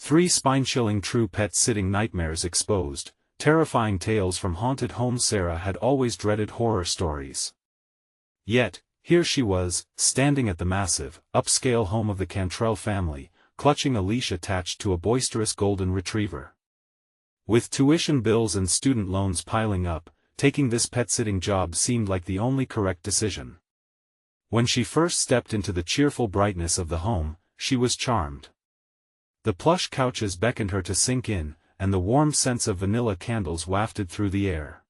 3 spine-chilling true pet-sitting nightmares exposed, terrifying tales from haunted homes. Sarah had always dreaded horror stories. Yet, here she was, standing at the massive, upscale home of the Cantrell family, clutching a leash attached to a boisterous golden retriever. With tuition bills and student loans piling up, taking this pet-sitting job seemed like the only correct decision. When she first stepped into the cheerful brightness of the home, she was charmed. The plush couches beckoned her to sink in, and the warm scents of vanilla candles wafted through the air.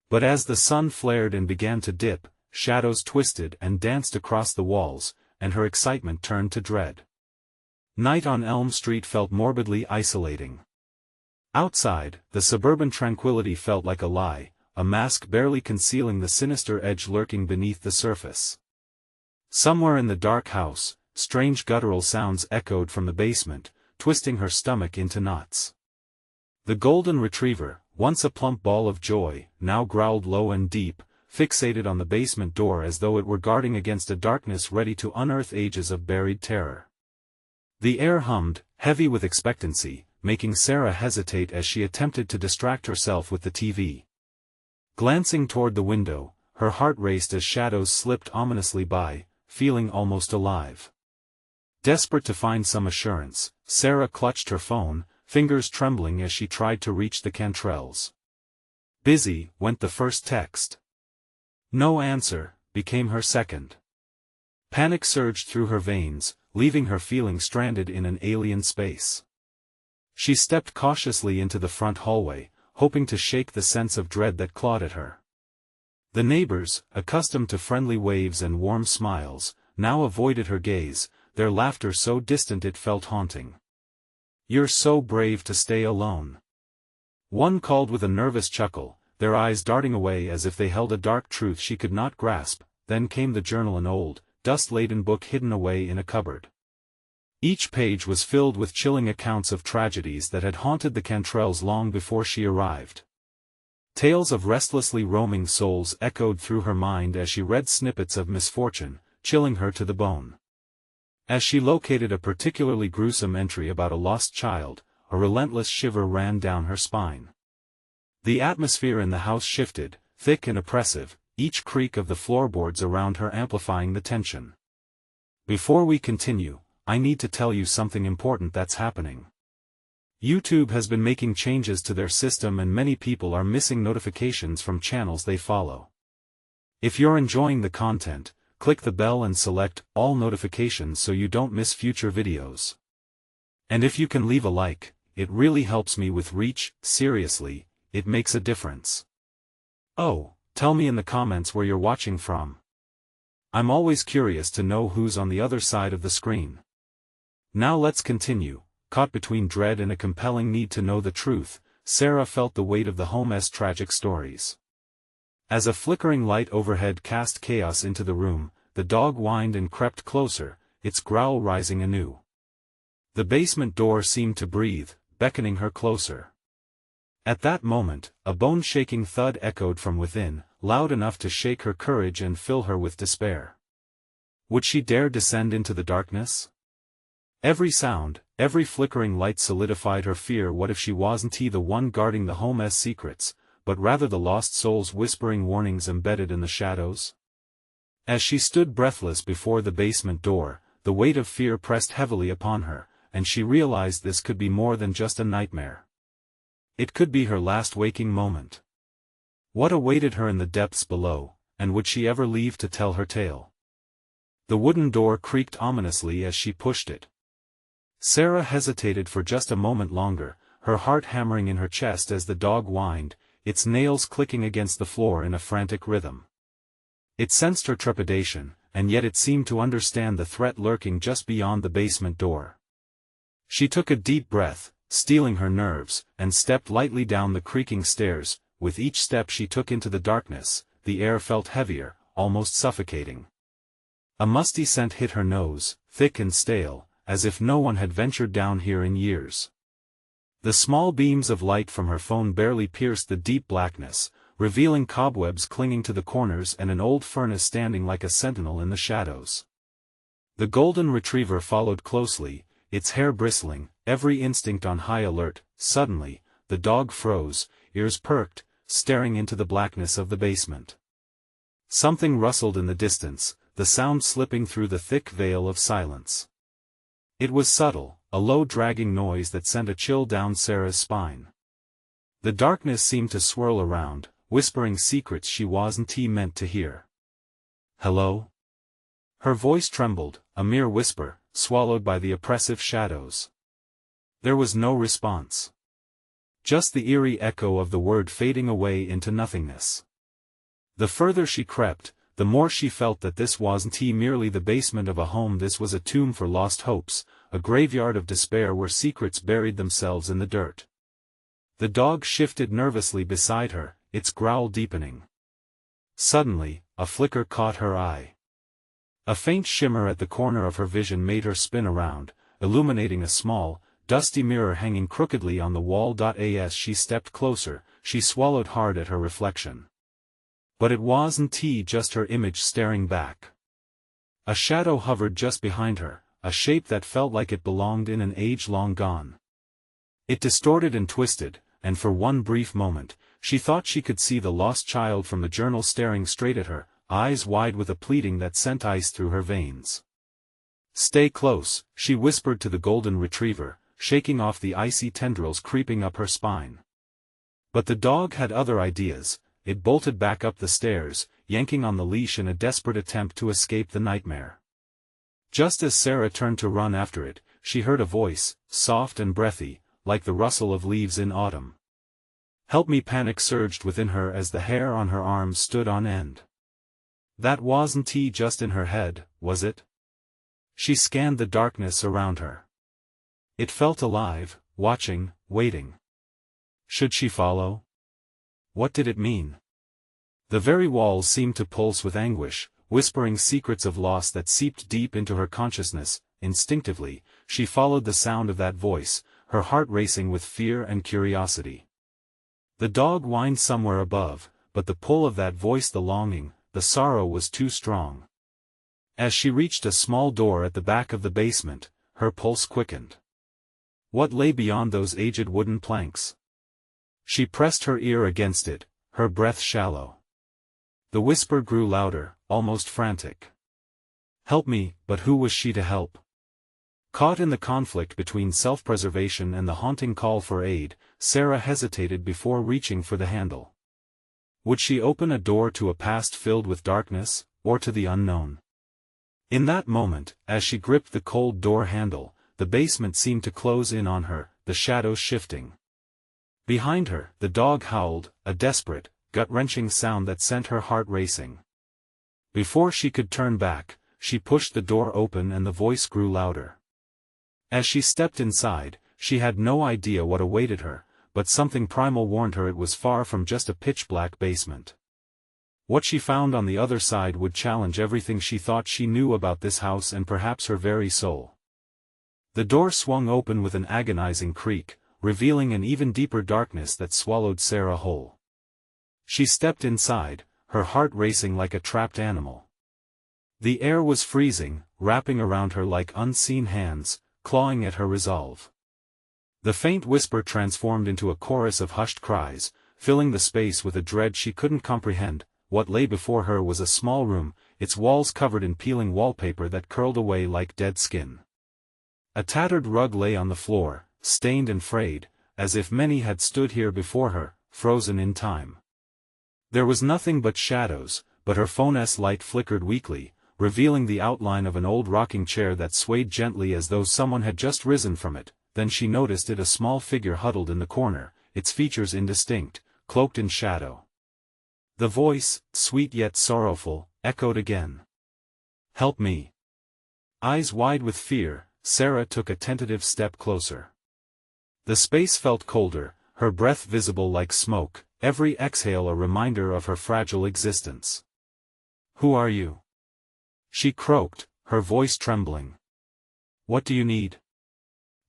But as the sun flared and began to dip, shadows twisted and danced across the walls, and her excitement turned to dread. Night on Elm Street felt morbidly isolating. Outside, the suburban tranquility felt like a lie, a mask barely concealing the sinister edge lurking beneath the surface. Somewhere in the dark house, strange guttural sounds echoed from the basement, twisting her stomach into knots. The golden retriever, once a plump ball of joy, now growled low and deep, fixated on the basement door as though it were guarding against a darkness ready to unearth ages of buried terror. The air hummed, heavy with expectancy, making Sarah hesitate as she attempted to distract herself with the TV. Glancing toward the window, her heart raced as shadows slipped ominously by, feeling almost alive. Desperate to find some assurance, Sarah clutched her phone, fingers trembling as she tried to reach the Cantrells. Busy, went the first text. No answer, became her second. Panic surged through her veins, leaving her feeling stranded in an alien space. She stepped cautiously into the front hallway, hoping to shake the sense of dread that clawed at her. The neighbors, accustomed to friendly waves and warm smiles, now avoided her gaze, their laughter so distant it felt haunting. "You're so brave to stay alone," one called with a nervous chuckle, their eyes darting away as if they held a dark truth she could not grasp. Then came the journal, an old, dust-laden book hidden away in a cupboard. Each page was filled with chilling accounts of tragedies that had haunted the Cantrells long before she arrived. Tales of restlessly roaming souls echoed through her mind as she read snippets of misfortune, chilling her to the bone. As she located a particularly gruesome entry about a lost child, a relentless shiver ran down her spine. The atmosphere in the house shifted, thick and oppressive, each creak of the floorboards around her amplifying the tension. "Before we continue, I need to tell you something important that's happening. YouTube has been making changes to their system and many people are missing notifications from channels they follow. If you're enjoying the content, click the bell and select all notifications so you don't miss future videos. And if you can leave a like, it really helps me with reach. Seriously, it makes a difference. Oh, tell me in the comments where you're watching from. I'm always curious to know who's on the other side of the screen. Now let's continue. Caught between dread and a compelling need to know the truth, Sarah felt the weight of the home's tragic stories. As a flickering light overhead cast chaos into the room, the dog whined and crept closer, its growl rising anew. The basement door seemed to breathe, beckoning her closer. At that moment, a bone-shaking thud echoed from within, loud enough to shake her courage and fill her with despair. Would she dare descend into the darkness? Every sound, every flickering light solidified her fear. What if she wasn't the one guarding the home's secrets, but rather the lost souls whispering warnings embedded in the shadows? As she stood breathless before the basement door, the weight of fear pressed heavily upon her, and she realized this could be more than just a nightmare. It could be her last waking moment. What awaited her in the depths below, and would she ever leave to tell her tale? The wooden door creaked ominously as she pushed it. Sarah hesitated for just a moment longer, her heart hammering in her chest as the dog whined, its nails clicking against the floor in a frantic rhythm. It sensed her trepidation, and yet it seemed to understand the threat lurking just beyond the basement door. She took a deep breath, steeling her nerves, and stepped lightly down the creaking stairs. With each step she took into the darkness, the air felt heavier, almost suffocating. A musty scent hit her nose, thick and stale, as if no one had ventured down here in years. The small beams of light from her phone barely pierced the deep blackness, revealing cobwebs clinging to the corners and an old furnace standing like a sentinel in the shadows. The golden retriever followed closely, its hair bristling, every instinct on high alert. Suddenly, the dog froze, ears perked, staring into the blackness of the basement. Something rustled in the distance, the sound slipping through the thick veil of silence. It was subtle, a low dragging noise that sent a chill down Sarah's spine. The darkness seemed to swirl around, whispering secrets she wasn't meant to hear. "Hello?" Her voice trembled, a mere whisper, swallowed by the oppressive shadows. There was no response. Just the eerie echo of the word fading away into nothingness. The further she crept, the more she felt that this wasn't merely the basement of a home. This was a tomb for lost hopes, a graveyard of despair where secrets buried themselves in the dirt. The dog shifted nervously beside her, its growl deepening. Suddenly, a flicker caught her eye. A faint shimmer at the corner of her vision made her spin around, illuminating a small, dusty mirror hanging crookedly on the wall. As she stepped closer, she swallowed hard at her reflection. But it wasn't just her image staring back. A shadow hovered just behind her, a shape that felt like it belonged in an age long gone. It distorted and twisted, and for one brief moment, she thought she could see the lost child from the journal staring straight at her, eyes wide with a pleading that sent ice through her veins. "Stay close," she whispered to the golden retriever, shaking off the icy tendrils creeping up her spine. But the dog had other ideas. It bolted back up the stairs, yanking on the leash in a desperate attempt to escape the nightmare. Just as Sarah turned to run after it, she heard a voice, soft and breathy, like the rustle of leaves in autumn. "Help me!" Panic surged within her as the hair on her arms stood on end. That wasn't just in her head, was it? She scanned the darkness around her. It felt alive, watching, waiting. Should she follow? What did it mean? The very walls seemed to pulse with anguish, whispering secrets of loss that seeped deep into her consciousness. Instinctively, she followed the sound of that voice, her heart racing with fear and curiosity. The dog whined somewhere above, but the pull of that voice, the longing, the sorrow was too strong. As she reached a small door at the back of the basement, her pulse quickened. What lay beyond those aged wooden planks? She pressed her ear against it, her breath shallow. The whisper grew louder, almost frantic. "Help me!" But who was she to help? Caught in the conflict between self-preservation and the haunting call for aid, Sarah hesitated before reaching for the handle. Would she open a door to a past filled with darkness, or to the unknown? In that moment, as she gripped the cold door handle, the basement seemed to close in on her, the shadows shifting. Behind her, the dog howled, a desperate, gut-wrenching sound that sent her heart racing. Before she could turn back, she pushed the door open and the voice grew louder. As she stepped inside, she had no idea what awaited her, but something primal warned her it was far from just a pitch-black basement. What she found on the other side would challenge everything she thought she knew about this house and perhaps her very soul. The door swung open with an agonizing creak, revealing an even deeper darkness that swallowed Sarah whole. She stepped inside, her heart racing like a trapped animal. The air was freezing, wrapping around her like unseen hands, clawing at her resolve. The faint whisper transformed into a chorus of hushed cries, filling the space with a dread she couldn't comprehend. What lay before her was a small room, its walls covered in peeling wallpaper that curled away like dead skin. A tattered rug lay on the floor, stained and frayed, as if many had stood here before her, frozen in time. There was nothing but shadows, but her phone's light flickered weakly, revealing the outline of an old rocking chair that swayed gently as though someone had just risen from it. Then she noticed a small figure huddled in the corner, its features indistinct, cloaked in shadow. The voice, sweet yet sorrowful, echoed again. "Help me!" Eyes wide with fear, Sarah took a tentative step closer. The space felt colder, her breath visible like smoke, every exhale a reminder of her fragile existence. "Who are you?" she croaked, her voice trembling. "What do you need?"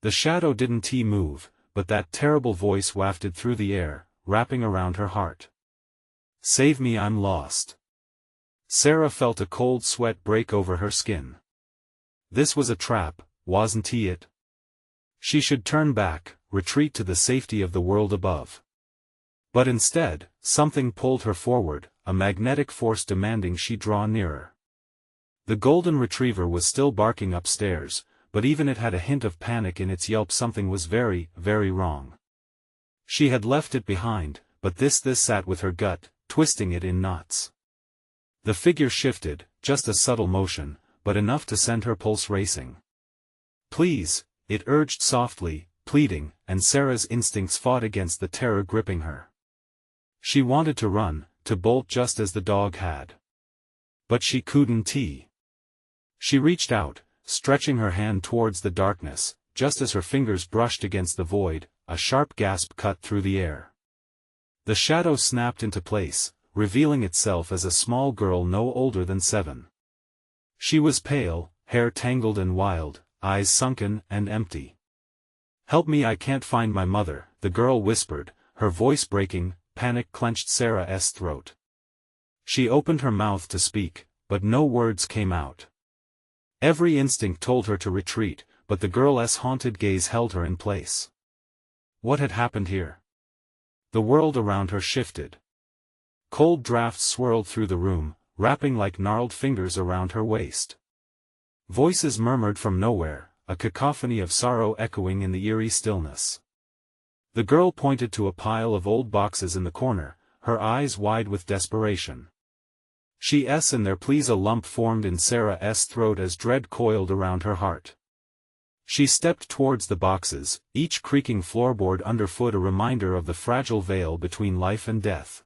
The shadow didn't move, but that terrible voice wafted through the air, wrapping around her heart. "Save me, I'm lost." Sarah felt a cold sweat break over her skin. This was a trap, wasn't it? She should turn back, retreat to the safety of the world above. But instead, something pulled her forward, a magnetic force demanding she draw nearer. The golden retriever was still barking upstairs, but even it had a hint of panic in its yelp. Something was very, very wrong. She had left it behind, but this sat with her gut, twisting it in knots. The figure shifted, just a subtle motion, but enough to send her pulse racing. "Please," it urged softly, pleading, and Sarah's instincts fought against the terror gripping her. She wanted to run, to bolt just as the dog had. But she couldn't. She reached out, stretching her hand towards the darkness, just as her fingers brushed against the void, a sharp gasp cut through the air. The shadow snapped into place, revealing itself as a small girl no older than 7. She was pale, hair tangled and wild, eyes sunken and empty. "Help me, I can't find my mother," the girl whispered, her voice breaking. Panic clenched Sarah's throat. She opened her mouth to speak, but no words came out. Every instinct told her to retreat, but the girl's haunted gaze held her in place. What had happened here? The world around her shifted. Cold drafts swirled through the room, wrapping like gnarled fingers around her waist. Voices murmured from nowhere, a cacophony of sorrow echoing in the eerie stillness. The girl pointed to a pile of old boxes in the corner, her eyes wide with desperation. "She's in there, please." A lump formed in Sarah's throat as dread coiled around her heart. She stepped towards the boxes, each creaking floorboard underfoot a reminder of the fragile veil between life and death.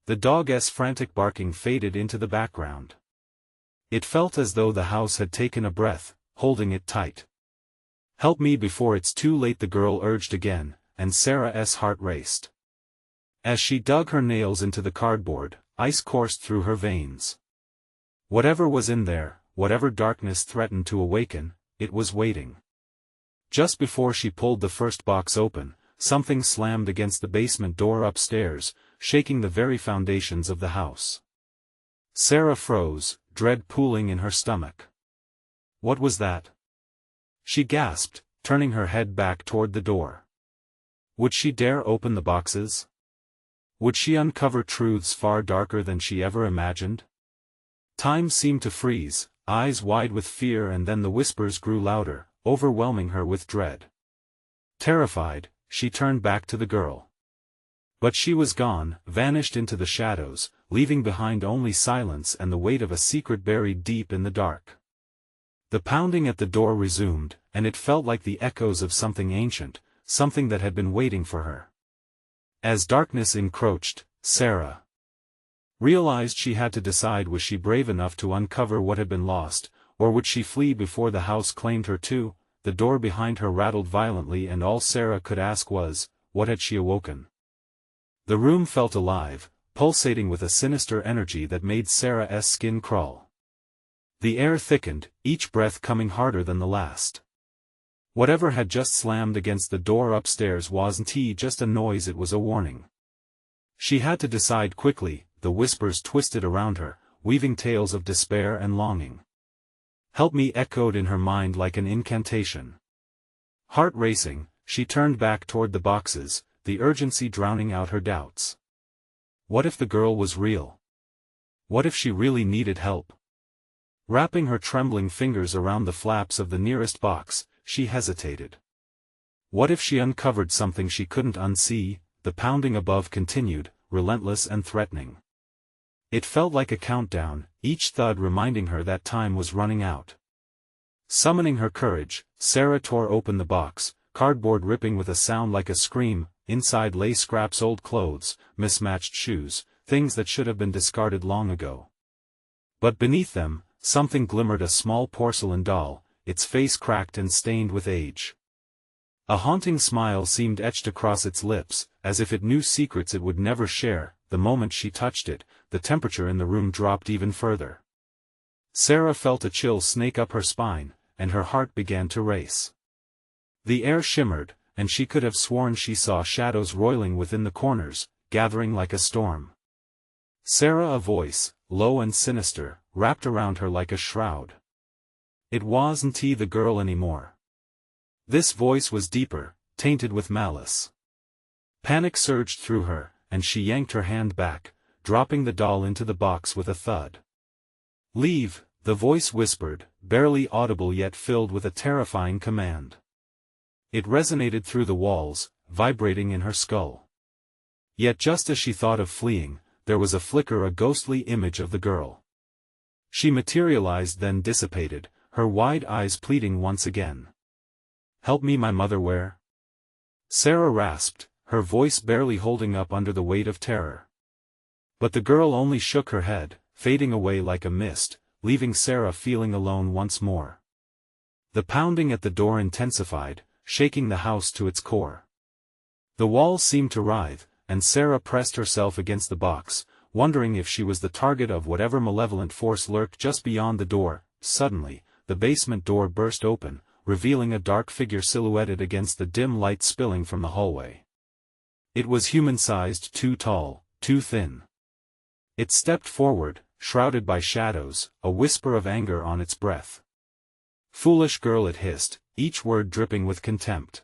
The dog's frantic barking faded into the background. It felt as though the house had taken a breath, holding it tight. "Help me before it's too late," the girl urged again, and Sarah's heart raced. As she dug her nails into the cardboard, ice coursed through her veins. Whatever was in there, whatever darkness threatened to awaken, it was waiting. Just before she pulled the first box open, something slammed against the basement door upstairs, shaking the very foundations of the house. Sarah froze, dread pooling in her stomach. What was that? She gasped, turning her head back toward the door. Would she dare open the boxes? Would she uncover truths far darker than she ever imagined? Time seemed to freeze, eyes wide with fear, and then the whispers grew louder, overwhelming her with dread. Terrified, she turned back to the girl. But she was gone, vanished into the shadows, leaving behind only silence and the weight of a secret buried deep in the dark. The pounding at the door resumed, and it felt like the echoes of something ancient, something that had been waiting for her. As darkness encroached, Sarah realized she had to decide: was she brave enough to uncover what had been lost, or would she flee before the house claimed her too? The door behind her rattled violently, and all Sarah could ask was, what had she awoken? The room felt alive, pulsating with a sinister energy that made Sarah's skin crawl. The air thickened, each breath coming harder than the last. Whatever had just slammed against the door upstairs wasn't just a noise, it was a warning. She had to decide quickly. The whispers twisted around her, weaving tales of despair and longing. "Help me" echoed in her mind like an incantation. Heart racing, she turned back toward the boxes, the urgency drowning out her doubts. What if the girl was real? What if she really needed help? Wrapping her trembling fingers around the flaps of the nearest box, she hesitated. What if she uncovered something she couldn't unsee? The pounding above continued, relentless and threatening. It felt like a countdown, each thud reminding her that time was running out. Summoning her courage, Sarah tore open the box, cardboard ripping with a sound like a scream. Inside lay scraps, old clothes, mismatched shoes, things that should have been discarded long ago. But beneath them, something glimmered: a small porcelain doll, its face cracked and stained with age. A haunting smile seemed etched across its lips, as if it knew secrets it would never share. The moment she touched it, the temperature in the room dropped even further. Sarah felt a chill snake up her spine, and her heart began to race. The air shimmered, and she could have sworn she saw shadows roiling within the corners, gathering like a storm. Sarah, a voice, low and sinister, wrapped around her like a shroud. It wasn't the girl anymore. This voice was deeper, tainted with malice. Panic surged through her, and she yanked her hand back, dropping the doll into the box with a thud. "Leave," the voice whispered, barely audible yet filled with a terrifying command. It resonated through the walls, vibrating in her skull. Yet just as she thought of fleeing, there was a flicker, a ghostly image of the girl. She materialized then dissipated, her wide eyes pleading once again. "Help me, my mother, where?" Sarah rasped, her voice barely holding up under the weight of terror. But the girl only shook her head, fading away like a mist, leaving Sarah feeling alone once more. The pounding at the door intensified, shaking the house to its core. The walls seemed to writhe, and Sarah pressed herself against the box, wondering if she was the target of whatever malevolent force lurked just beyond the door. Suddenly, the basement door burst open, revealing a dark figure silhouetted against the dim light spilling from the hallway. It was human-sized, too tall, too thin. It stepped forward, shrouded by shadows, a whisper of anger on its breath. "Foolish girl," it hissed, each word dripping with contempt.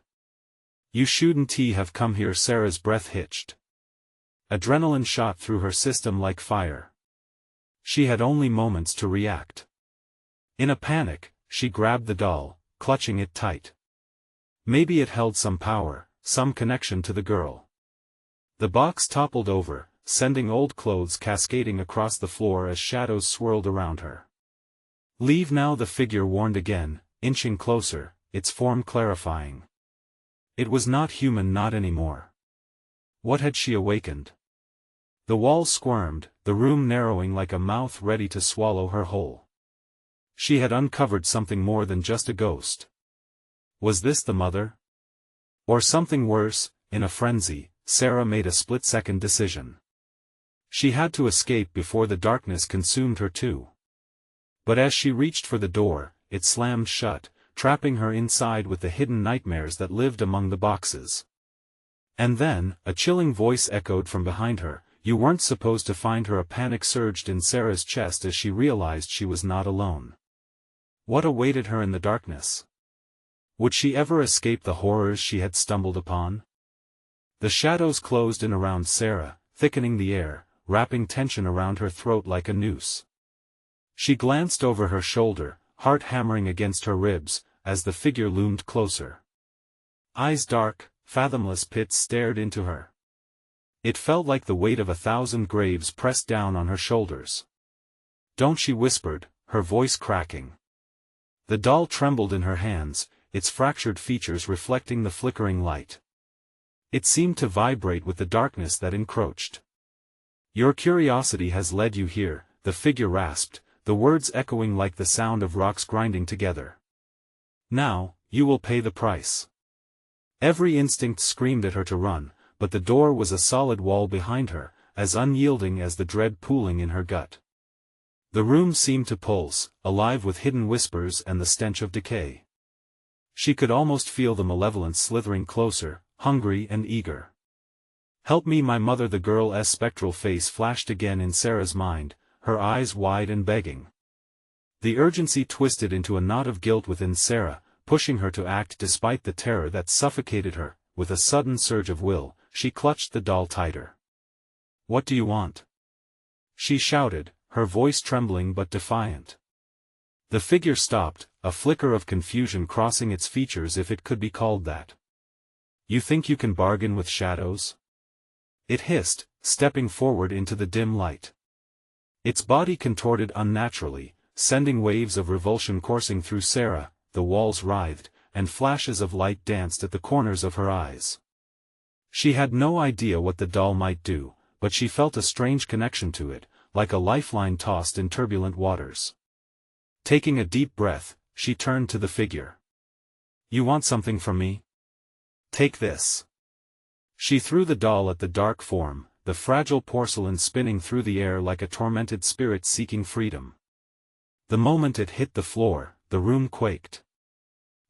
"You shouldn't have come here." Sarah's breath hitched. Adrenaline shot through her system like fire. She had only moments to react. In a panic, she grabbed the doll, clutching it tight. Maybe it held some power, some connection to the girl. The box toppled over, sending old clothes cascading across the floor as shadows swirled around her. "Leave now," the figure warned again, inching closer, its form clarifying. It was not human, not anymore. What had she awakened? The walls squirmed, the room narrowing like a mouth ready to swallow her whole. She had uncovered something more than just a ghost. Was this the mother? Or something worse? In a frenzy, Sarah made a split-second decision. She had to escape before the darkness consumed her too. But as she reached for the door, it slammed shut, trapping her inside with the hidden nightmares that lived among the boxes. And then, a chilling voice echoed from behind her, "You weren't supposed to find her." A panic surged in Sarah's chest as she realized she was not alone. What awaited her in the darkness? Would she ever escape the horrors she had stumbled upon? The shadows closed in around Sarah, thickening the air, wrapping tension around her throat like a noose. She glanced over her shoulder, heart hammering against her ribs, as the figure loomed closer. Eyes dark, fathomless pits stared into her. It felt like the weight of 1,000 graves pressed down on her shoulders. "Don't," she whispered, her voice cracking. The doll trembled in her hands, its fractured features reflecting the flickering light. It seemed to vibrate with the darkness that encroached. "Your curiosity has led you here," the figure rasped, the words echoing like the sound of rocks grinding together. "Now, you will pay the price." Every instinct screamed at her to run, but the door was a solid wall behind her, as unyielding as the dread pooling in her gut. The room seemed to pulse, alive with hidden whispers and the stench of decay. She could almost feel the malevolence slithering closer, hungry and eager. "Help me, my mother." The girl's spectral face flashed again in Sarah's mind, her eyes wide and begging. The urgency twisted into a knot of guilt within Sarah, pushing her to act despite the terror that suffocated her. With a sudden surge of will, she clutched the doll tighter. "What do you want?" she shouted, her voice trembling but defiant. The figure stopped, a flicker of confusion crossing its features, if it could be called that. "You think you can bargain with shadows?" it hissed, stepping forward into the dim light. Its body contorted unnaturally, sending waves of revulsion coursing through Sarah. The walls writhed, and flashes of light danced at the corners of her eyes. She had no idea what the doll might do, but she felt a strange connection to it, like a lifeline tossed in turbulent waters. Taking a deep breath, she turned to the figure. "You want something from me? Take this." She threw the doll at the dark form, the fragile porcelain spinning through the air like a tormented spirit seeking freedom. The moment it hit the floor, the room quaked.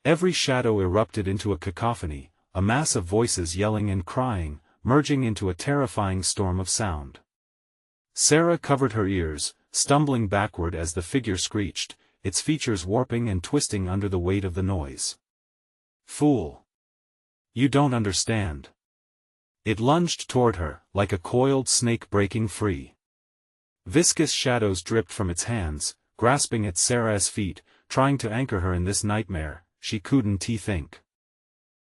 Every shadow erupted into a cacophony, a mass of voices yelling and crying, merging into a terrifying storm of sound. Sarah covered her ears, stumbling backward as the figure screeched, its features warping and twisting under the weight of the noise. Fool! You don't understand. It lunged toward her, like a coiled snake breaking free. Viscous shadows dripped from its hands, grasping at Sarah's feet, trying to anchor her in this nightmare. She couldn't think.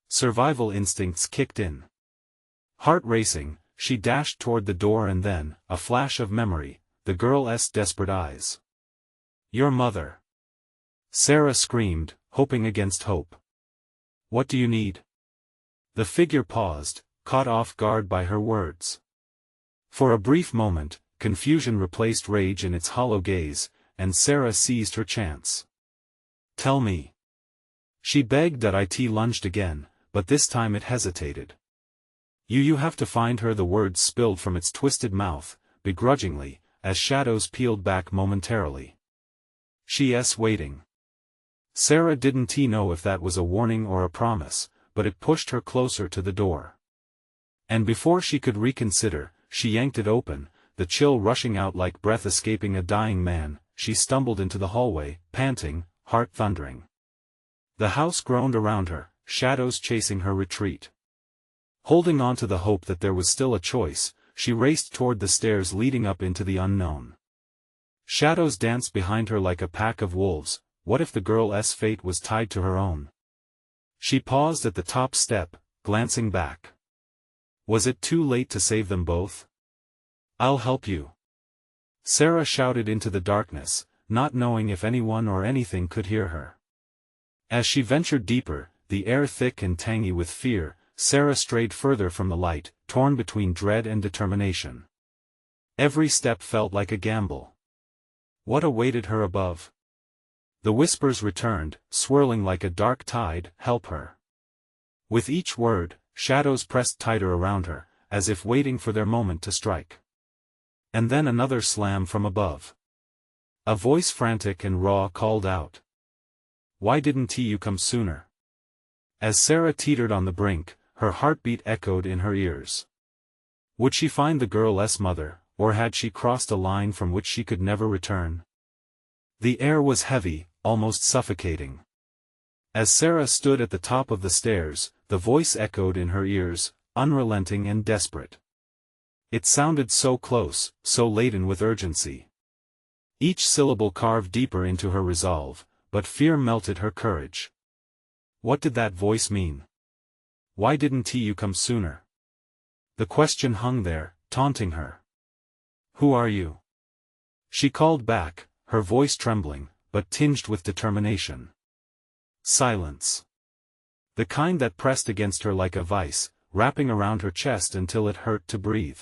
Survival instincts kicked in. Heart racing, she dashed toward the door, and then, a flash of memory, the girl's desperate eyes. Your mother! Sarah screamed, hoping against hope. What do you need? The figure paused, caught off guard by her words. For a brief moment, confusion replaced rage in its hollow gaze, and Sarah seized her chance. Tell me. She begged. It lunged again, but this time it hesitated. You have to find her. The words spilled from its twisted mouth, begrudgingly, as shadows peeled back momentarily. She's waiting. Sarah didn't know if that was a warning or a promise, but it pushed her closer to the door. And before she could reconsider, she yanked it open, the chill rushing out like breath escaping a dying man. She stumbled into the hallway, panting, heart thundering. The house groaned around her, shadows chasing her retreat. Holding on to the hope that there was still a choice, she raced toward the stairs leading up into the unknown. Shadows danced behind her like a pack of wolves. What if the girl's fate was tied to her own? She paused at the top step, glancing back. Was it too late to save them both? I'll help you. Sarah shouted into the darkness, not knowing if anyone or anything could hear her. As she ventured deeper, the air thick and tangy with fear, Sarah strayed further from the light, torn between dread and determination. Every step felt like a gamble. What awaited her above? The whispers returned, swirling like a dark tide. Help her. With each word, shadows pressed tighter around her, as if waiting for their moment to strike. And then another slam from above. A voice frantic and raw called out. Why didn't you come sooner? As Sarah teetered on the brink, her heartbeat echoed in her ears. Would she find the girl's mother, or had she crossed a line from which she could never return? The air was heavy, almost suffocating. As Sarah stood at the top of the stairs, the voice echoed in her ears, unrelenting and desperate. It sounded so close, so laden with urgency. Each syllable carved deeper into her resolve, but fear melted her courage. What did that voice mean? Why didn't you come sooner? The question hung there, taunting her. Who are you? She called back, her voice trembling, but tinged with determination. Silence. The kind that pressed against her like a vice, wrapping around her chest until it hurt to breathe.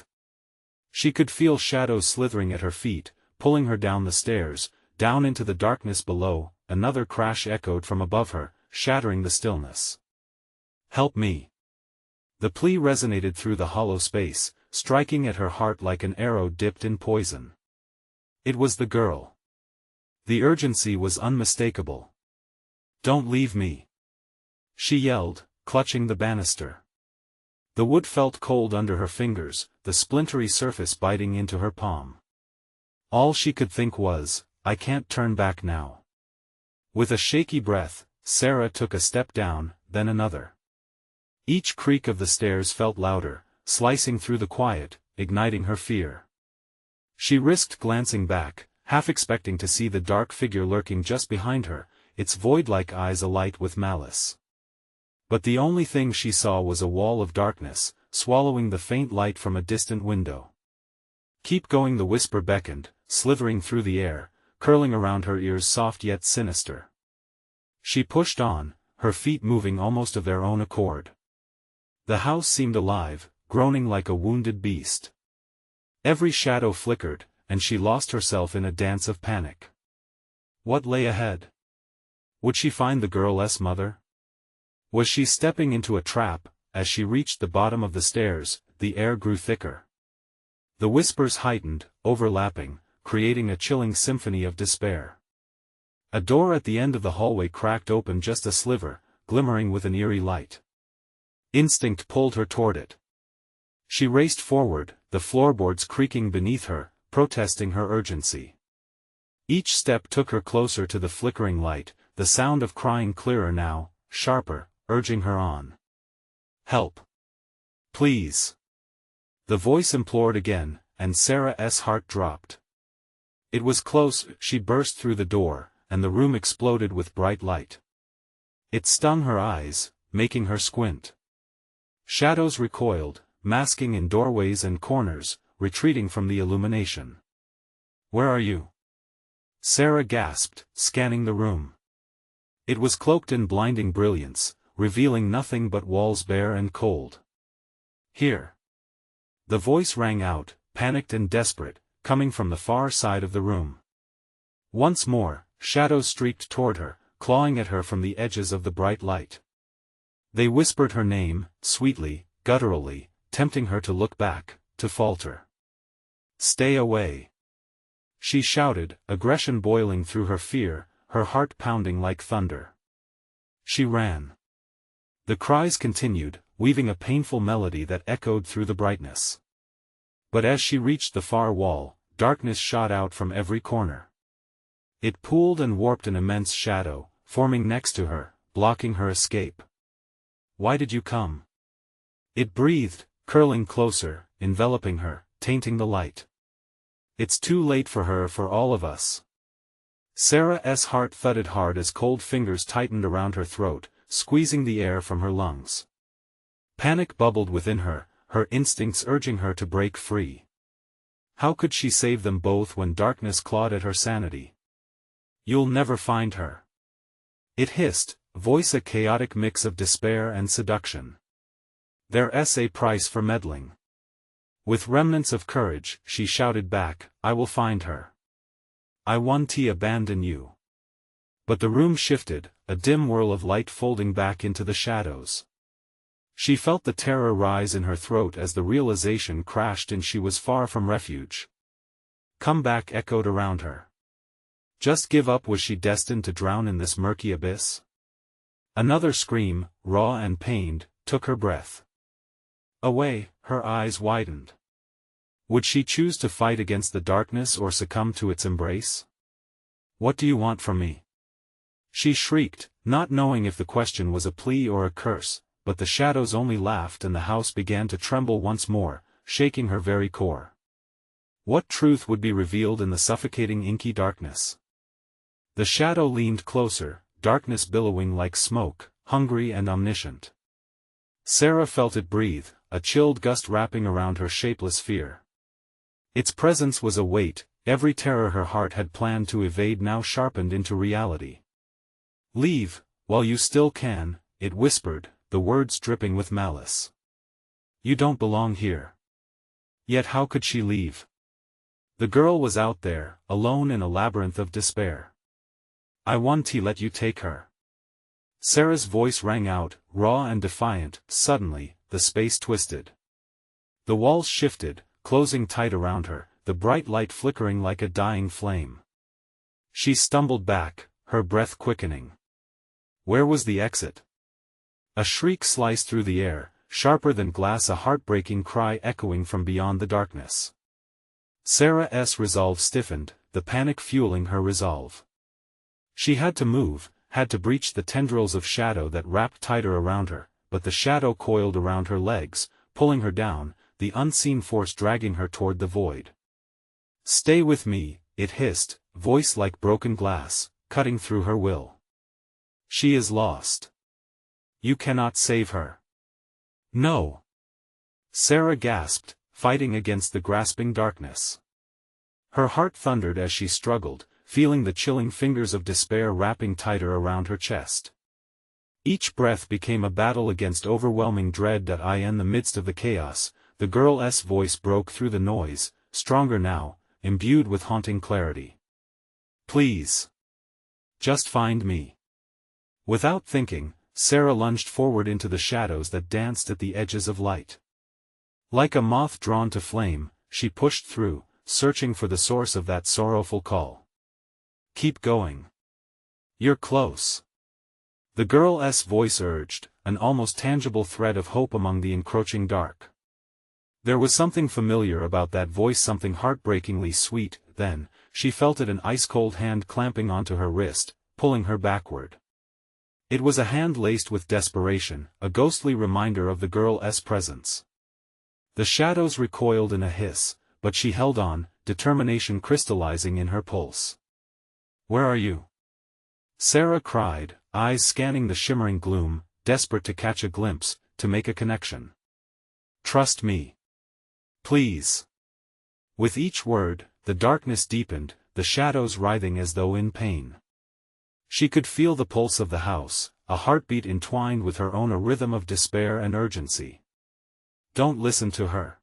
She could feel shadows slithering at her feet, pulling her down the stairs, down into the darkness below. Another crash echoed from above her, shattering the stillness. Help me. The plea resonated through the hollow space, striking at her heart like an arrow dipped in poison. It was the girl. The urgency was unmistakable. Don't leave me. She yelled, clutching the banister. The wood felt cold under her fingers, the splintery surface biting into her palm. All she could think was, I can't turn back now. With a shaky breath, Sarah took a step down, then another. Each creak of the stairs felt louder, slicing through the quiet, igniting her fear. She risked glancing back, half expecting to see the dark figure lurking just behind her, its void-like eyes alight with malice. But the only thing she saw was a wall of darkness, swallowing the faint light from a distant window. Keep going, the whisper beckoned, slithering through the air, curling around her ears, soft yet sinister. She pushed on, her feet moving almost of their own accord. The house seemed alive, groaning like a wounded beast. Every shadow flickered, and she lost herself in a dance of panic. What lay ahead? Would she find the girl's mother? Was she stepping into a trap? As she reached the bottom of the stairs, the air grew thicker. The whispers heightened, overlapping, creating a chilling symphony of despair. A door at the end of the hallway cracked open just a sliver, glimmering with an eerie light. Instinct pulled her toward it. She raced forward, the floorboards creaking beneath her, protesting her urgency. Each step took her closer to the flickering light, the sound of crying clearer now, sharper, urging her on. Help! Please! The voice implored again, and Sarah's heart dropped. It was close. She burst through the door, and the room exploded with bright light. It stung her eyes, making her squint. Shadows recoiled, masking in doorways and corners, retreating from the illumination. Where are you? Sarah gasped, scanning the room. It was cloaked in blinding brilliance, revealing nothing but walls bare and cold. Here. The voice rang out, panicked and desperate, coming from the far side of the room. Once more, shadows streaked toward her, clawing at her from the edges of the bright light. They whispered her name, sweetly, gutturally, tempting her to look back, to falter. Stay away! She shouted, aggression boiling through her fear, her heart pounding like thunder. She ran. The cries continued, weaving a painful melody that echoed through the brightness. But as she reached the far wall, darkness shot out from every corner. It pooled and warped an immense shadow, forming next to her, blocking her escape. Why did you come? It breathed, curling closer, enveloping her, tainting the light. It's too late for her, for all of us. Sarah's heart thudded hard as cold fingers tightened around her throat, squeezing the air from her lungs. Panic bubbled within her, her instincts urging her to break free. How could she save them both when darkness clawed at her sanity? You'll never find her. It hissed, voice a chaotic mix of despair and seduction. There's a price for meddling. With remnants of courage, she shouted back, I will find her. I won't abandon you. But the room shifted, a dim whirl of light folding back into the shadows. She felt the terror rise in her throat as the realization crashed in she was far from refuge. Come back echoed around her. Just give up? Was she destined to drown in this murky abyss? Another scream, raw and pained, took her breath away. Her eyes widened. Would she choose to fight against the darkness or succumb to its embrace? What do you want from me? She shrieked, not knowing if the question was a plea or a curse, but the shadows only laughed and the house began to tremble once more, shaking her very core. What truth would be revealed in the suffocating inky darkness? The shadow leaned closer, darkness billowing like smoke, hungry and omniscient. Sarah felt it breathe, a chilled gust wrapping around her shapeless fear. Its presence was a weight, every terror her heart had planned to evade now sharpened into reality. Leave, while you still can, it whispered, the words dripping with malice. You don't belong here. Yet how could she leave? The girl was out there, alone in a labyrinth of despair. I won't let you take her. Sarah's voice rang out, raw and defiant. Suddenly, the space twisted. The walls shifted, closing tight around her, the bright light flickering like a dying flame. She stumbled back, her breath quickening. Where was the exit? A shriek sliced through the air, sharper than glass, a heartbreaking cry echoing from beyond the darkness. Sarah's resolve stiffened, the panic fueling her resolve. She had to move, had to breach the tendrils of shadow that wrapped tighter around her, but the shadow coiled around her legs, pulling her down, the unseen force dragging her toward the void. Stay with me, it hissed, voice like broken glass, cutting through her will. She is lost. You cannot save her. No. Sarah gasped, fighting against the grasping darkness. Her heart thundered as she struggled, feeling the chilling fingers of despair wrapping tighter around her chest. Each breath became a battle against overwhelming dread. In the midst of the chaos, the girl's voice broke through the noise, stronger now, imbued with haunting clarity. Please. Just find me. Without thinking, Sarah lunged forward into the shadows that danced at the edges of light. Like a moth drawn to flame, she pushed through, searching for the source of that sorrowful call. Keep going. You're close. The girl's voice urged, an almost tangible thread of hope among the encroaching dark. There was something familiar about that voice, something heartbreakingly sweet. Then, she felt it, an ice-cold hand clamping onto her wrist, pulling her backward. It was a hand laced with desperation, a ghostly reminder of the girl's presence. The shadows recoiled in a hiss, but she held on, determination crystallizing in her pulse. "Where are you?" Sarah cried, eyes scanning the shimmering gloom, desperate to catch a glimpse, to make a connection. "Trust me. Please." With each word, the darkness deepened, the shadows writhing as though in pain. She could feel the pulse of the house, a heartbeat entwined with her own, a rhythm of despair and urgency. "Don't listen to her."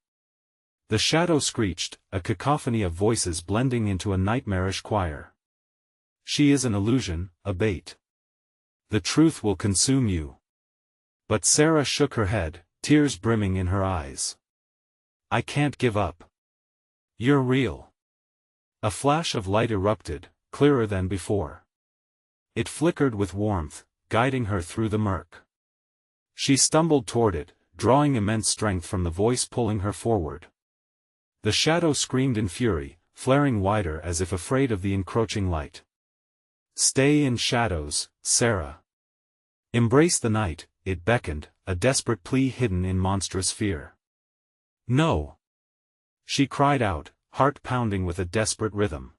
The shadow screeched, a cacophony of voices blending into a nightmarish choir. "She is an illusion, a bait. The truth will consume you." But Sarah shook her head, tears brimming in her eyes. "I can't give up. You're real." A flash of light erupted, clearer than before. It flickered with warmth, guiding her through the murk. She stumbled toward it, drawing immense strength from the voice pulling her forward. The shadow screamed in fury, flaring wider as if afraid of the encroaching light. "Stay in shadows, Sarah. Embrace the night," it beckoned, a desperate plea hidden in monstrous fear. "No!" she cried out, heart pounding with a desperate rhythm.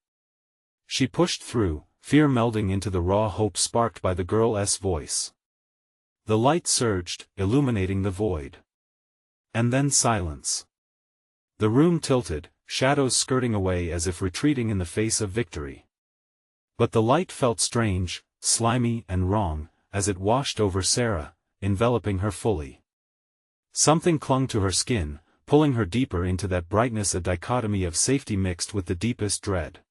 She pushed through, fear melding into the raw hope sparked by the girl's voice. The light surged, illuminating the void. And then silence. The room tilted, shadows skirting away as if retreating in the face of victory. But the light felt strange, slimy and wrong, as it washed over Sarah, enveloping her fully. Something clung to her skin, pulling her deeper into that brightness, a dichotomy of safety mixed with the deepest dread.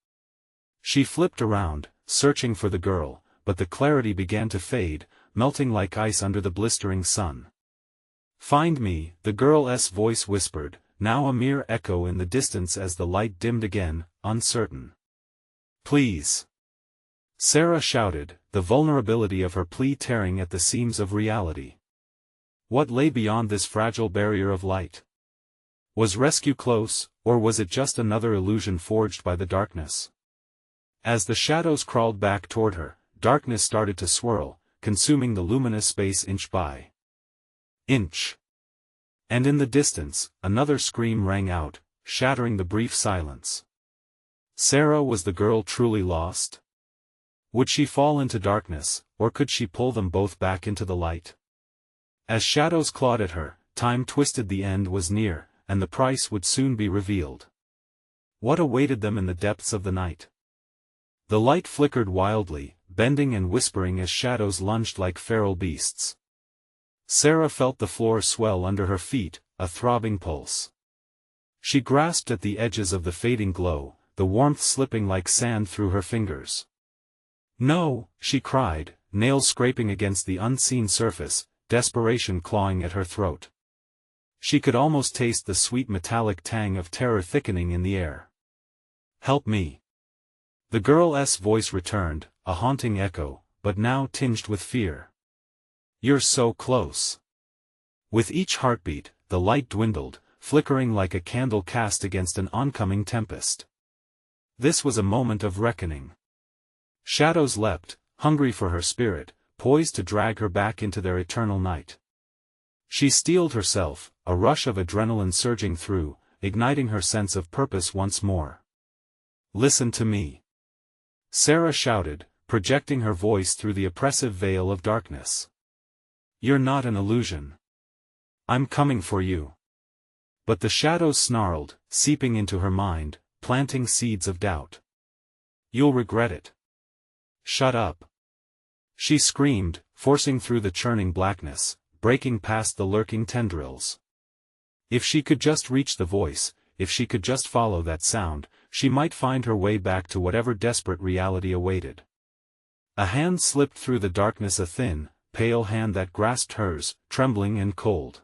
She flipped around, searching for the girl, but the clarity began to fade, melting like ice under the blistering sun. "Find me," the girl's voice whispered, now a mere echo in the distance as the light dimmed again, uncertain. "Please." Sarah shouted, the vulnerability of her plea tearing at the seams of reality. What lay beyond this fragile barrier of light? Was rescue close, or was it just another illusion forged by the darkness? As the shadows crawled back toward her, darkness started to swirl, consuming the luminous space inch by inch. And in the distance, another scream rang out, shattering the brief silence. Sarah, was the girl truly lost? Would she fall into darkness, or could she pull them both back into the light? As shadows clawed at her, time twisted, the end was near, and the price would soon be revealed. What awaited them in the depths of the night? The light flickered wildly, bending and whispering as shadows lunged like feral beasts. Sarah felt the floor swell under her feet, a throbbing pulse. She grasped at the edges of the fading glow, the warmth slipping like sand through her fingers. "No!" she cried, nails scraping against the unseen surface, desperation clawing at her throat. She could almost taste the sweet metallic tang of terror thickening in the air. "Help me!" The girl's voice returned, a haunting echo, but now tinged with fear. "You're so close." With each heartbeat, the light dwindled, flickering like a candle cast against an oncoming tempest. This was a moment of reckoning. Shadows leapt, hungry for her spirit, poised to drag her back into their eternal night. She steeled herself, a rush of adrenaline surging through, igniting her sense of purpose once more. "Listen to me," Sarah shouted, projecting her voice through the oppressive veil of darkness. "You're not an illusion. I'm coming for you." But the shadows snarled, seeping into her mind, planting seeds of doubt. "You'll regret it. Shut up," she screamed, forcing through the churning blackness, breaking past the lurking tendrils. If she could just reach the voice, if she could just follow that sound, she might find her way back to whatever desperate reality awaited. A hand slipped through the darkness, a thin, pale hand that grasped hers, trembling and cold.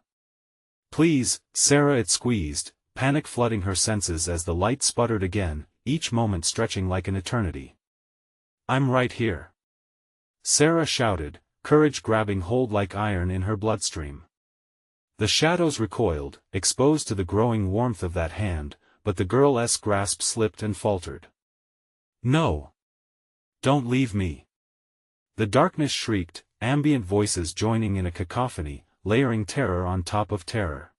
"Please, Sarah," it squeezed, panic flooding her senses as the light sputtered again, each moment stretching like an eternity. "I'm right here," Sarah shouted, courage grabbing hold like iron in her bloodstream. The shadows recoiled, exposed to the growing warmth of that hand, but the girl's grasp slipped and faltered. "No! Don't leave me!" The darkness shrieked, ambient voices joining in a cacophony, layering terror on top of terror.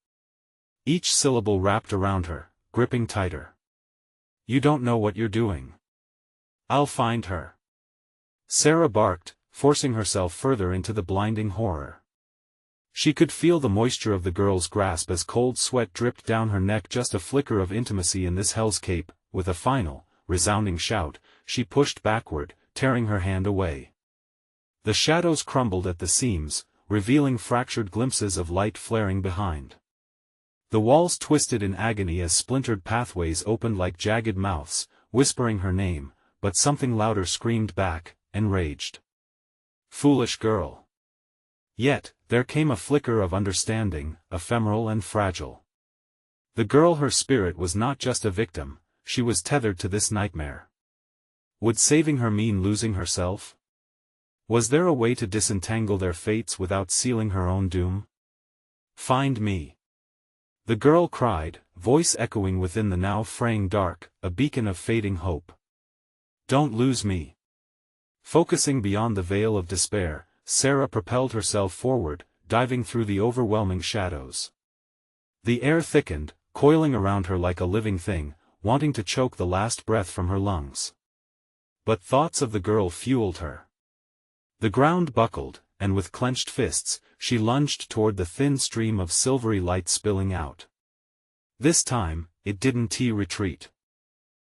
Each syllable wrapped around her, gripping tighter. "You don't know what you're doing. I'll find her," Sarah barked, forcing herself further into the blinding horror. She could feel the moisture of the girl's grasp as cold sweat dripped down her neck. Just a flicker of intimacy in this hellscape. With a final, resounding shout, she pushed backward, tearing her hand away. The shadows crumbled at the seams, revealing fractured glimpses of light flaring behind. The walls twisted in agony as splintered pathways opened like jagged mouths, whispering her name, but something louder screamed back, enraged. "Foolish girl." Yet, there came a flicker of understanding, ephemeral and fragile. The girl, her spirit was not just a victim, she was tethered to this nightmare. Would saving her mean losing herself? Was there a way to disentangle their fates without sealing her own doom? "Find me," the girl cried, voice echoing within the now fraying dark, a beacon of fading hope. "Don't lose me." Focusing beyond the veil of despair, Sarah propelled herself forward, diving through the overwhelming shadows. The air thickened, coiling around her like a living thing, wanting to choke the last breath from her lungs. But thoughts of the girl fueled her. The ground buckled, and with clenched fists, she lunged toward the thin stream of silvery light spilling out. This time, it didn't retreat.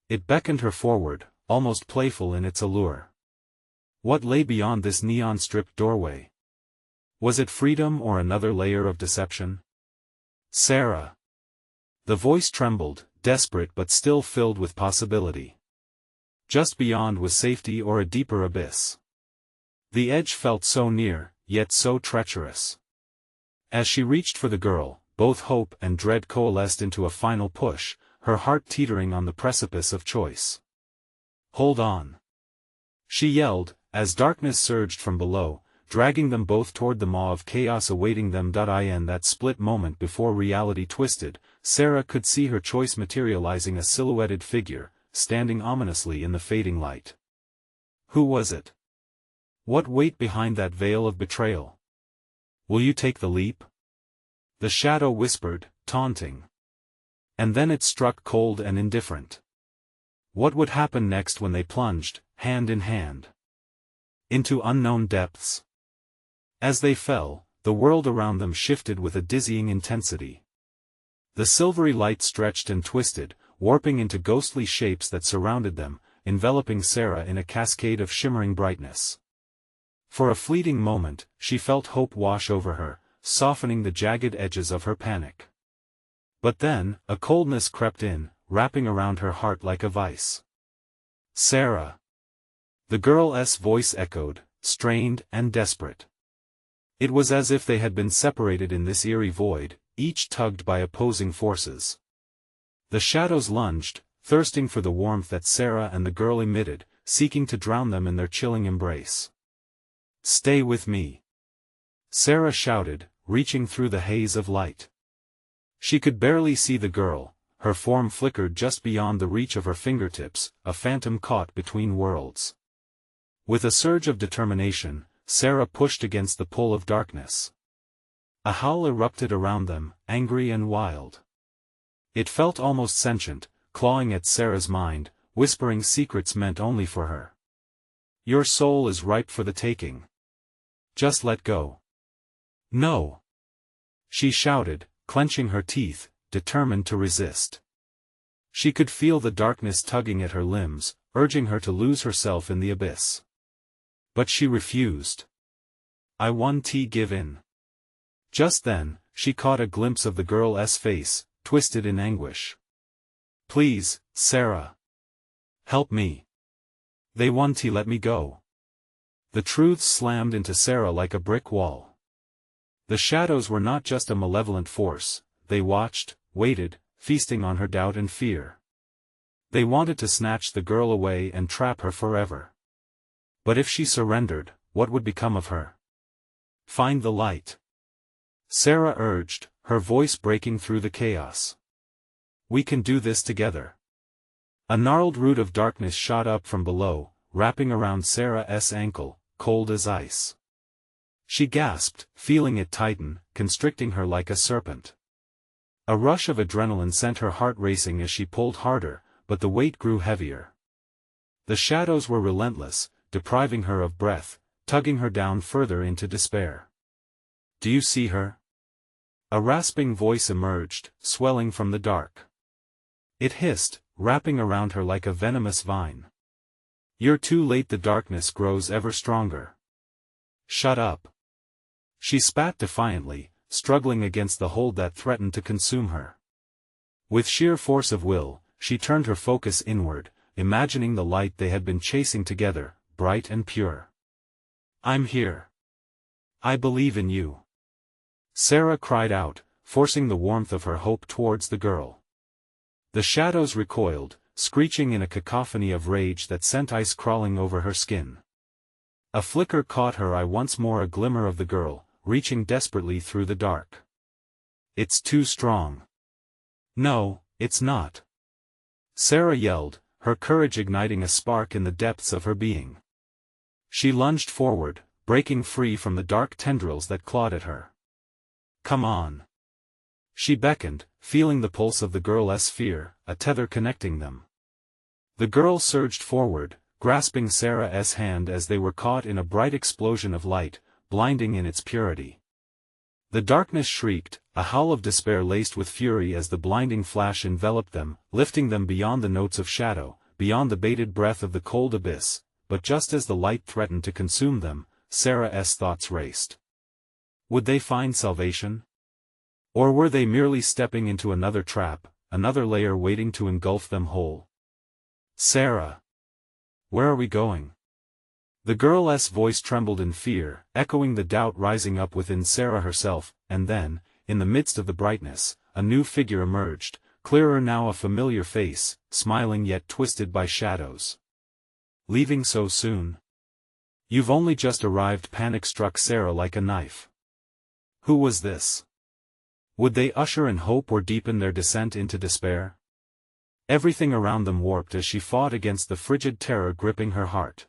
It beckoned her forward, almost playful in its allure. What lay beyond this neon-stripped doorway? Was it freedom or another layer of deception? "Sarah." The voice trembled, desperate but still filled with possibility. Just beyond was safety or a deeper abyss. The edge felt so near, yet so treacherous. As she reached for the girl, both hope and dread coalesced into a final push, her heart teetering on the precipice of choice. "Hold on," she yelled, as darkness surged from below, dragging them both toward the maw of chaos awaiting them. In that split moment before reality twisted, Sarah could see her choice materializing, a silhouetted figure, standing ominously in the fading light. Who was it? What weight behind that veil of betrayal? "Will you take the leap?" the shadow whispered, taunting. And then it struck cold and indifferent. What would happen next when they plunged, hand in hand, into unknown depths? As they fell, the world around them shifted with a dizzying intensity. The silvery light stretched and twisted, warping into ghostly shapes that surrounded them, enveloping Sarah in a cascade of shimmering brightness. For a fleeting moment, she felt hope wash over her, softening the jagged edges of her panic. But then, a coldness crept in, wrapping around her heart like a vice. "Sarah." The girl's voice echoed, strained and desperate. It was as if they had been separated in this eerie void, each tugged by opposing forces. The shadows lunged, thirsting for the warmth that Sarah and the girl emitted, seeking to drown them in their chilling embrace. "Stay with me," Sarah shouted, reaching through the haze of light. She could barely see the girl, her form flickered just beyond the reach of her fingertips, a phantom caught between worlds. With a surge of determination, Sarah pushed against the pull of darkness. A howl erupted around them, angry and wild. It felt almost sentient, clawing at Sarah's mind, whispering secrets meant only for her. "Your soul is ripe for the taking. Just let go." "No!" she shouted, clenching her teeth, determined to resist. She could feel the darkness tugging at her limbs, urging her to lose herself in the abyss. But she refused. "I won't give in." Just then, she caught a glimpse of the girl's face, twisted in anguish. "Please, Sarah. Help me. They won't let me go." The truth slammed into Sarah like a brick wall. The shadows were not just a malevolent force, they watched, waited, feasting on her doubt and fear. They wanted to snatch the girl away and trap her forever. But if she surrendered, what would become of her? "Find the light," Sarah urged, her voice breaking through the chaos. "We can do this together." A gnarled root of darkness shot up from below, wrapping around Sarah's ankle, cold as ice. She gasped, feeling it tighten, constricting her like a serpent. A rush of adrenaline sent her heart racing as she pulled harder, but the weight grew heavier. The shadows were relentless, depriving her of breath, tugging her down further into despair. "Do you see her?" A rasping voice emerged, swelling from the dark. It hissed, wrapping around her like a venomous vine. "You're too late. The darkness grows ever stronger." "Shut up." She spat defiantly, struggling against the hold that threatened to consume her. With sheer force of will, she turned her focus inward, imagining the light they had been chasing together, bright and pure. "I'm here. I believe in you," Sarah cried out, forcing the warmth of her hope towards the girl. The shadows recoiled, screeching in a cacophony of rage that sent ice crawling over her skin. A flicker caught her eye, once more a glimmer of the girl, reaching desperately through the dark. "It's too strong." "No, it's not," Sarah yelled, her courage igniting a spark in the depths of her being. She lunged forward, breaking free from the dark tendrils that clawed at her. "Come on." She beckoned, feeling the pulse of the girl's fear, a tether connecting them. The girl surged forward, grasping Sarah's hand as they were caught in a bright explosion of light, blinding in its purity. The darkness shrieked, a howl of despair laced with fury as the blinding flash enveloped them, lifting them beyond the notes of shadow, beyond the bated breath of the cold abyss. But just as the light threatened to consume them, Sarah's thoughts raced. Would they find salvation? Or were they merely stepping into another trap, another layer waiting to engulf them whole? "Sarah! Where are we going?" The girl's voice trembled in fear, echoing the doubt rising up within Sarah herself, and then, in the midst of the brightness, a new figure emerged, clearer now, a familiar face, smiling yet twisted by shadows. "Leaving so soon? You've only just arrived." Panic struck Sarah like a knife. Who was this? Would they usher in hope or deepen their descent into despair? Everything around them warped as she fought against the frigid terror gripping her heart.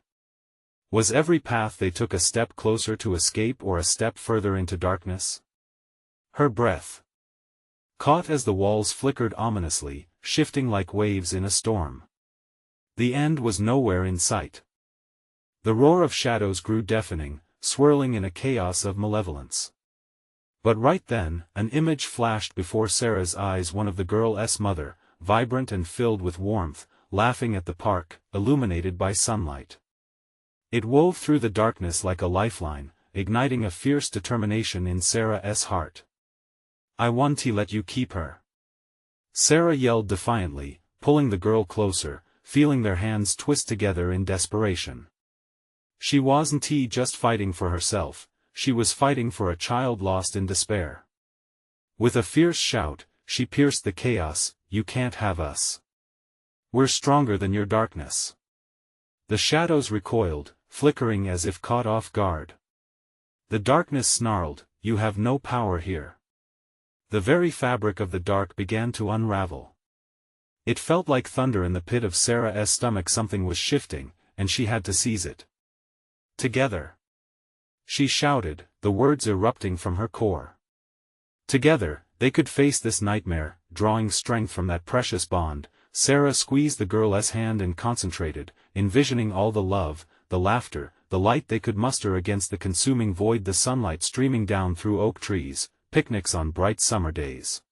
Was every path they took a step closer to escape or a step further into darkness? Her breath caught as the walls flickered ominously, shifting like waves in a storm. The end was nowhere in sight. The roar of shadows grew deafening, swirling in a chaos of malevolence. But right then, an image flashed before Sarah's eyes, one of the girl's mother, vibrant and filled with warmth, laughing at the park, illuminated by sunlight. It wove through the darkness like a lifeline, igniting a fierce determination in Sarah's heart. "I want to let you keep her," Sarah yelled defiantly, pulling the girl closer, feeling their hands twist together in desperation. She wasn't just fighting for herself, she was fighting for a child lost in despair. With a fierce shout, she pierced the chaos. "You can't have us. We're stronger than your darkness." The shadows recoiled, flickering as if caught off guard. The darkness snarled, "You have no power here." The very fabric of the dark began to unravel. It felt like thunder in the pit of Sarah's stomach. Something was shifting, and she had to seize it. "Together!" she shouted, the words erupting from her core. Together, they could face this nightmare, drawing strength from that precious bond. Sarah squeezed the girl's hand and concentrated, envisioning all the love, the laughter, the light they could muster against the consuming void, the sunlight streaming down through oak trees, picnics on bright summer days.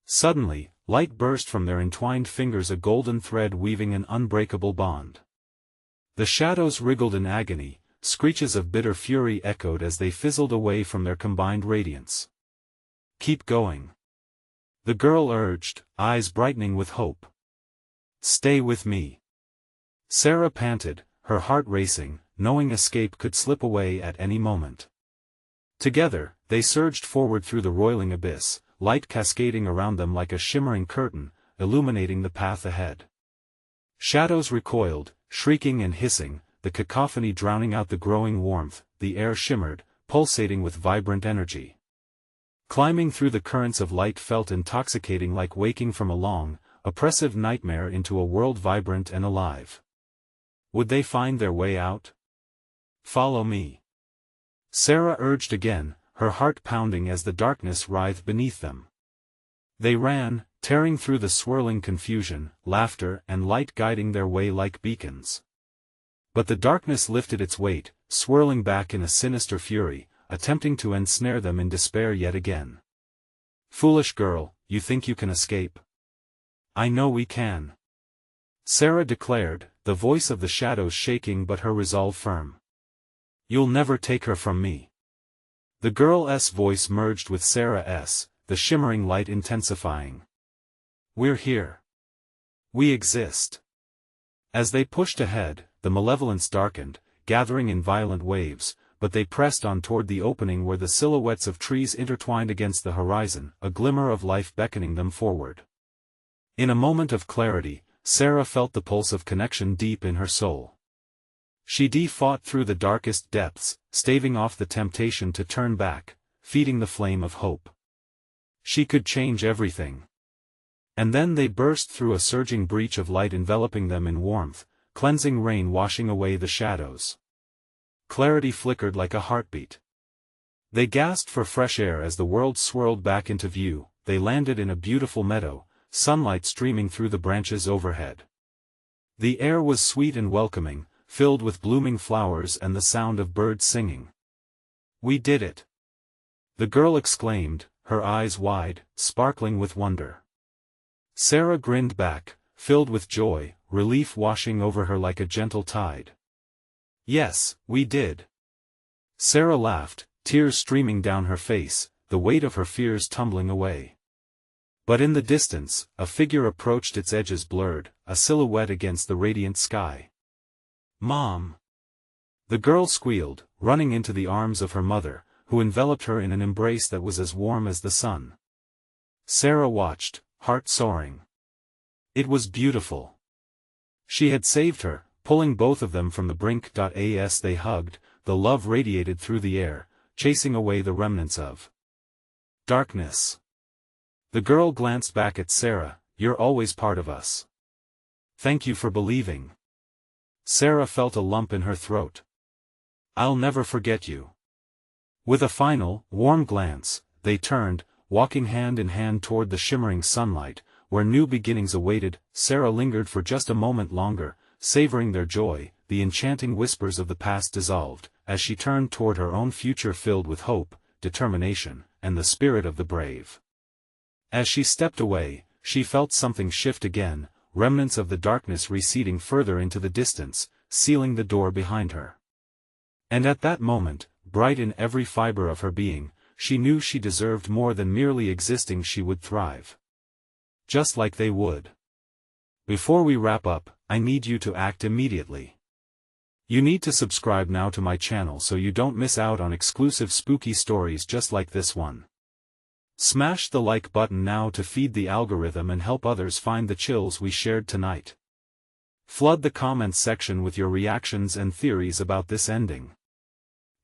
Suddenly, light burst from their entwined fingers, a golden thread weaving an unbreakable bond. The shadows wriggled in agony, screeches of bitter fury echoed as they fizzled away from their combined radiance. "Keep going," the girl urged, eyes brightening with hope. "Stay with me," Sarah panted, her heart racing, knowing escape could slip away at any moment. Together, they surged forward through the roiling abyss, light cascading around them like a shimmering curtain, illuminating the path ahead. Shadows recoiled, shrieking and hissing, the cacophony drowning out the growing warmth. The air shimmered, pulsating with vibrant energy. Climbing through the currents of light felt intoxicating, like waking from a long, oppressive nightmare into a world vibrant and alive. Would they find their way out? "Follow me," Sarah urged again, her heart pounding as the darkness writhed beneath them. They ran, tearing through the swirling confusion, laughter and light guiding their way like beacons. But the darkness lifted its weight, swirling back in a sinister fury, attempting to ensnare them in despair yet again. "Foolish girl, you think you can escape? I know we can," Sarah declared, the voice of the shadows shaking but her resolve firm. "You'll never take her from me." The girl's voice merged with Sarah's, the shimmering light intensifying. "We're here. We exist." As they pushed ahead, the malevolence darkened, gathering in violent waves, but they pressed on toward the opening where the silhouettes of trees intertwined against the horizon, a glimmer of life beckoning them forward. In a moment of clarity, Sarah felt the pulse of connection deep in her soul. She fought through the darkest depths, staving off the temptation to turn back, feeding the flame of hope. She could change everything. And then they burst through a surging breach of light enveloping them in warmth, cleansing rain washing away the shadows. Clarity flickered like a heartbeat. They gasped for fresh air as the world swirled back into view. They landed in a beautiful meadow, sunlight streaming through the branches overhead. The air was sweet and welcoming, filled with blooming flowers and the sound of birds singing. "We did it!" the girl exclaimed, her eyes wide, sparkling with wonder. Sarah grinned back, filled with joy, relief washing over her like a gentle tide. "Yes, we did." Sarah laughed, tears streaming down her face, the weight of her fears tumbling away. But in the distance, a figure approached, its edges blurred, a silhouette against the radiant sky. "Mom!" the girl squealed, running into the arms of her mother, who enveloped her in an embrace that was as warm as the sun. Sarah watched, heart soaring. It was beautiful. She had saved her, pulling both of them from the brink. As they hugged, the love radiated through the air, chasing away the remnants of darkness. The girl glanced back at Sarah. "You're always part of us. Thank you for believing." Sarah felt a lump in her throat. "I'll never forget you." With a final, warm glance, they turned, walking hand in hand toward the shimmering sunlight, where new beginnings awaited. Sarah lingered for just a moment longer, savoring their joy. The enchanting whispers of the past dissolved, as she turned toward her own future filled with hope, determination, and the spirit of the brave. As she stepped away, she felt something shift again, remnants of the darkness receding further into the distance, sealing the door behind her. And at that moment, bright in every fiber of her being, she knew she deserved more than merely existing. She would thrive. Just like they would. Before we wrap up, I need you to act immediately. You need to subscribe now to my channel so you don't miss out on exclusive spooky stories just like this one. Smash the like button now to feed the algorithm and help others find the chills we shared tonight. Flood the comments section with your reactions and theories about this ending.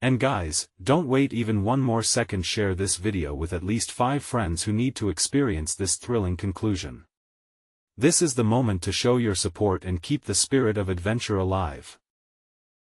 And guys, don't wait even one more second, share this video with at least 5 friends who need to experience this thrilling conclusion. This is the moment to show your support and keep the spirit of adventure alive.